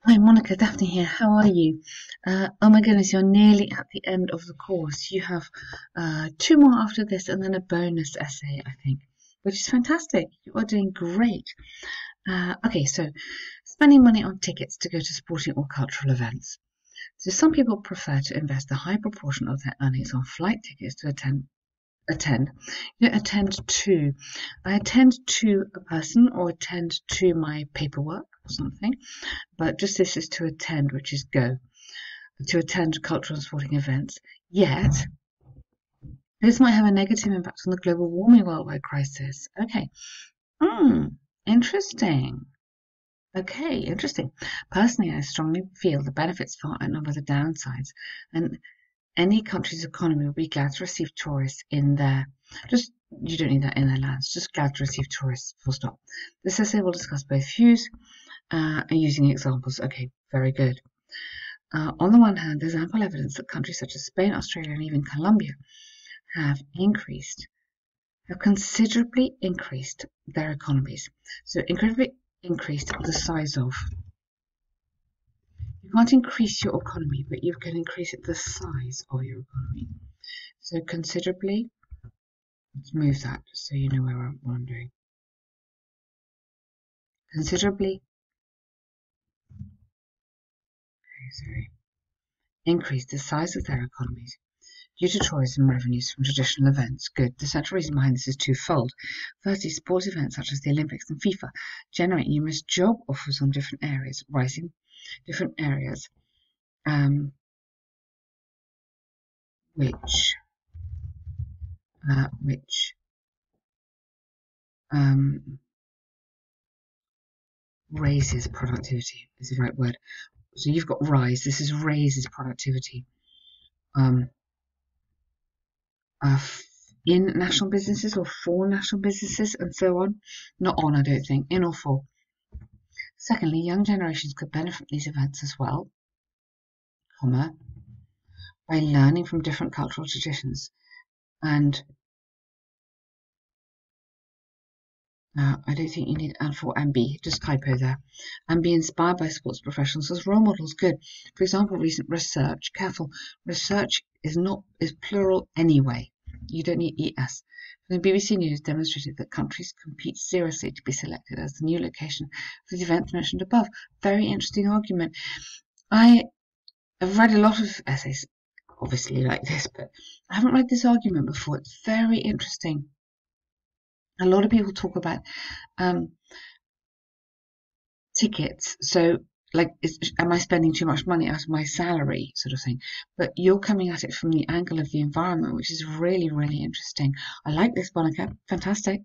Hi, Monica, Daphne here. How are you? Oh my goodness, you're nearly at the end of the course. You have two more after this and then a bonus essay, I think, which is fantastic. You are doing great. Okay, so spending money on tickets to go to sporting or cultural events. So some people prefer to invest a high proportion of their earnings on flight tickets to attend. You don't attend to. I attend to a person or attend to my paperwork or something, but just this is to attend, which is go, to attend cultural and sporting events. Yet, this might have a negative impact on the global warming worldwide crisis. Okay. Hmm. Interesting. Okay, interesting. Personally, I strongly feel the benefits far outnumber the downsides, and any country's economy will be glad to receive tourists in their just you don't need that in their lands, just glad to receive tourists, full stop. This essay will discuss both views and using examples. Okay, very good. On the one hand, there's ample evidence that countries such as Spain, Australia, and even Colombia have have considerably increased their economies. So incredibly increased the size of. You can't increase your economy, but you can increase the size of your economy. So considerably, let's move that so you know what I'm doing. Considerably, okay, sorry, increase the size of their economies due to tourism revenues from traditional events. Good. The central reason behind this is twofold. Firstly, sports events such as the Olympics and FIFA generate numerous job offers on different areas, different areas, um, which which um, raises productivity is the right word. So you've got rise. This is raises productivity. Um, uh, in national businesses or for national businesses and so on. Not on, I don't think, in or for. Secondly, young generations could benefit from these events as well, comma, by learning from different cultural traditions. And I don't think you need and for and be, just typo there. And be inspired by sports professionals as role models. Good. For example, recent research, careful, research is plural anyway. You don't need ES. The BBC News demonstrated that countries compete seriously to be selected as the new location for the event mentioned above. Very interesting argument. I have read a lot of essays, obviously, like this, but I haven't read this argument before. It's very interesting. A lot of people talk about um, tickets. So, like, am I spending too much money out of my salary, sort of thing? But you're coming at it from the angle of the environment, which is really, really interesting. I like this, Monica. Fantastic.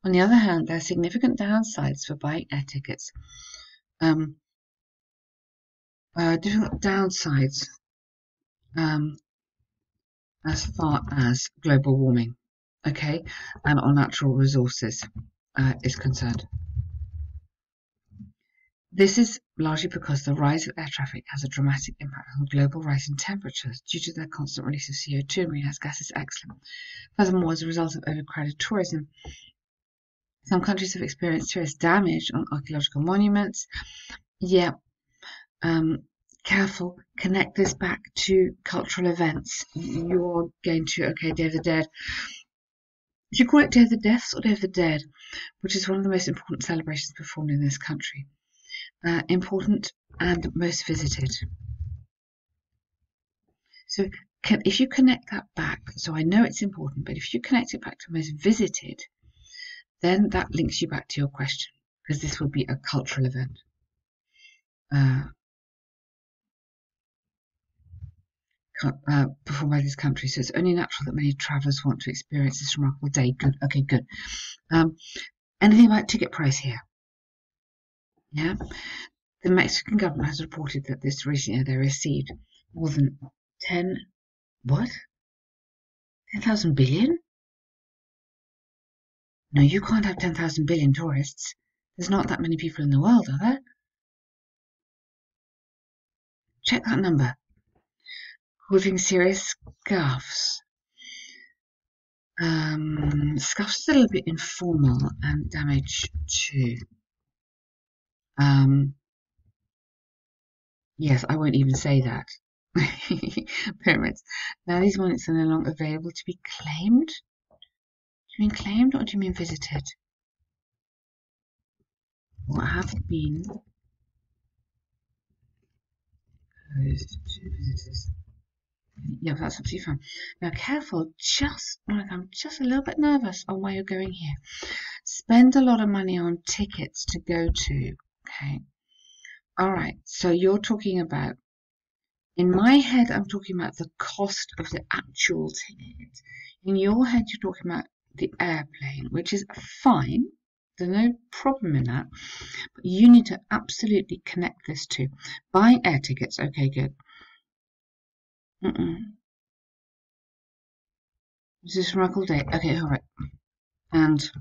On the other hand, there are significant downsides for buying air tickets. Um, different downsides um, as far as global warming, okay, and on natural resources is concerned. This is largely because the rise of air traffic has a dramatic impact on global rising temperatures due to their constant release of CO2 and greenhouse gases. Excellent. Furthermore, as a result of overcrowded tourism, some countries have experienced serious damage on archaeological monuments. Yeah, careful. Connect this back to cultural events. You're going to, okay, Day of the Dead. Do you call it Day of the Deaths or Day of the Dead? Which is one of the most important celebrations performed in this country. Important and most visited. So if you connect that back, so I know it's important, but if you connect it back to most visited, then that links you back to your question, because this will be a cultural event. Performed by this country, so it's only natural that many travellers want to experience this remarkable day. Good, okay, good. Anything about ticket price here? Yeah, the Mexican government has reported that this recent year they received more than 10 what? 10,000 billion? No, you can't have 10,000 billion tourists. There's not that many people in the world, are there? Check that number. Causing serious scuffs. Scuffs is a little bit informal and damage to Yes, I won't even say that. Pyramids. Now these monuments are no longer available to be claimed. Do you mean claimed or do you mean visited? What have been closed to visitors? Yeah, that's absolutely fine. Now, careful, I'm just a little bit nervous on where you're going here. Spend a lot of money on tickets to go to. Okay. All right. So you're talking about, in my head, I'm talking about the cost of the actual ticket. In your head, you're talking about the airplane, which is fine. There's no problem in that. But you need to absolutely connect this to buying air tickets. Okay, good. This is from Uncle Day. Okay, all right. And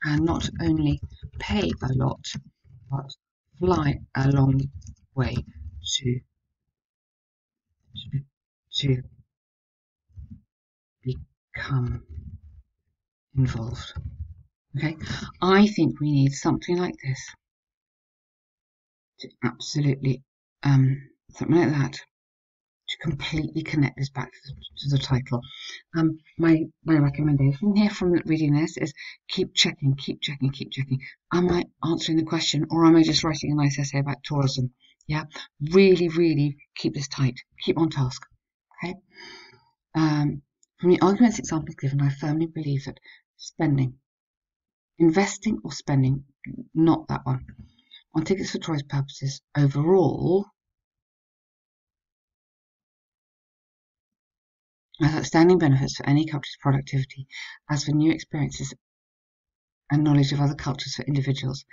not only pay a lot, but fly a long way to to become involved. Okay, I think we need something like this to absolutely something like that to completely connect this back to the title. My recommendation here from reading this is keep checking. Am I answering the question or am I just writing a nice essay about tourism? Yeah, really keep this tight. Keep on task. Okay. From the arguments examples given, I firmly believe that investing or spending, not that one, on tickets for tourist purposes overall has outstanding benefits for any culture's productivity, as for new experiences and knowledge of other cultures for individuals.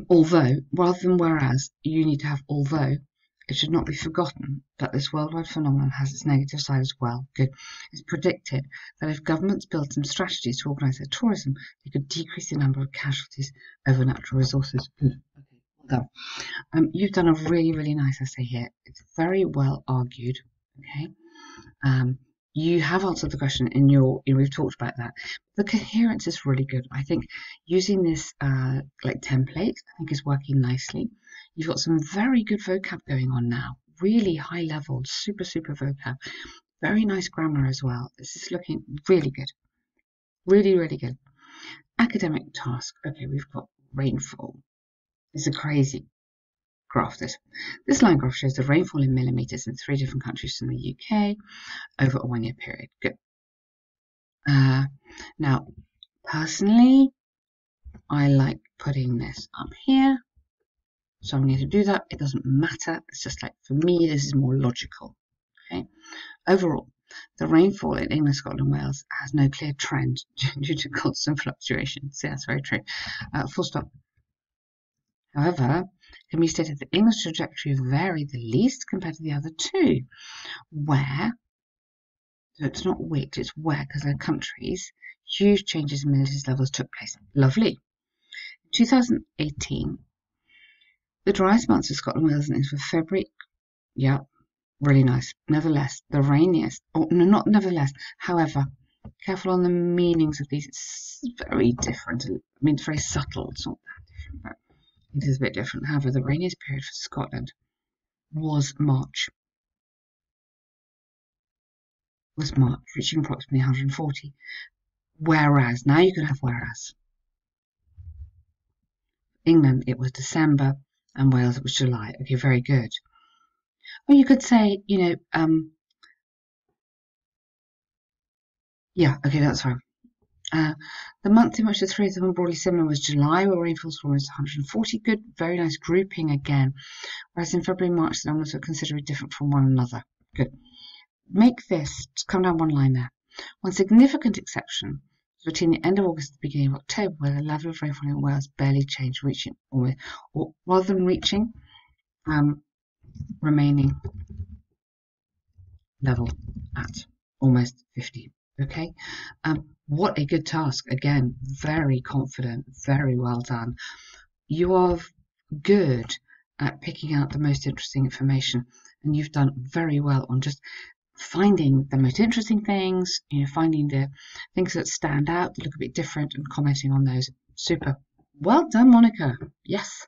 Although, rather than whereas, you need to have although, it should not be forgotten that this worldwide phenomenon has its negative side as well. Good. It's predicted that if governments build some strategies to organise their tourism, they could decrease the number of casualties over natural resources. Good. Okay, well done. You've done a really nice essay here. It's very well argued. Okay. You have answered the question we've talked about that. The coherence is really good. I think using this like template, I think is working nicely. You've got some very good vocab going on now. Really high level, super vocab. Very nice grammar as well. This is looking really good. Really good. Academic task. Okay, we've got rainfall. It's a crazy graph. This line graph shows the rainfall in millimetres in 3 different countries in the UK over a 1-year period. Good. Now, personally, I like putting this up here. So I'm going to do that. It doesn't matter. It's just like, for me, this is more logical. Okay. Overall, the rainfall in England, Scotland, and Wales has no clear trend due to constant fluctuations. Yeah, that's very true. Full stop. However, it can be stated that England's trajectory varied the least compared to the other two, where, so it's not which, it's where, because they're countries, huge changes in millimetres levels took place. Lovely. In 2018, the driest months of Scotland, Wales, and England were February. Yeah, really nice. Nevertheless, the rainiest, not nevertheless, however, careful on the meanings of these. It's very different. I mean, it's very subtle. It's not that different, but it is a bit different. However, the rainiest period for Scotland was March, reaching approximately 140. Whereas, now you can have whereas. England, it was December, and Wales, it was July. Okay, very good. Or you could say, yeah, okay, that's fine. The month in which the three of them were broadly similar was July, where rainfalls were almost 140. Good, very nice grouping again. Whereas in February and March, the numbers were considerably different from one another. Good. Make this, just come down one line there. One significant exception was between the end of August and the beginning of October, where the level of rainfall in Wales barely changed, reaching almost, or rather than reaching, remaining level at almost 50. Okay, what a good task. Again, very confident, very well done. You are good at picking out the most interesting information, and you've done very well on just finding the most interesting things, finding the things that stand out, that look a bit different, and commenting on those. Super. Well done, Monica. Yes.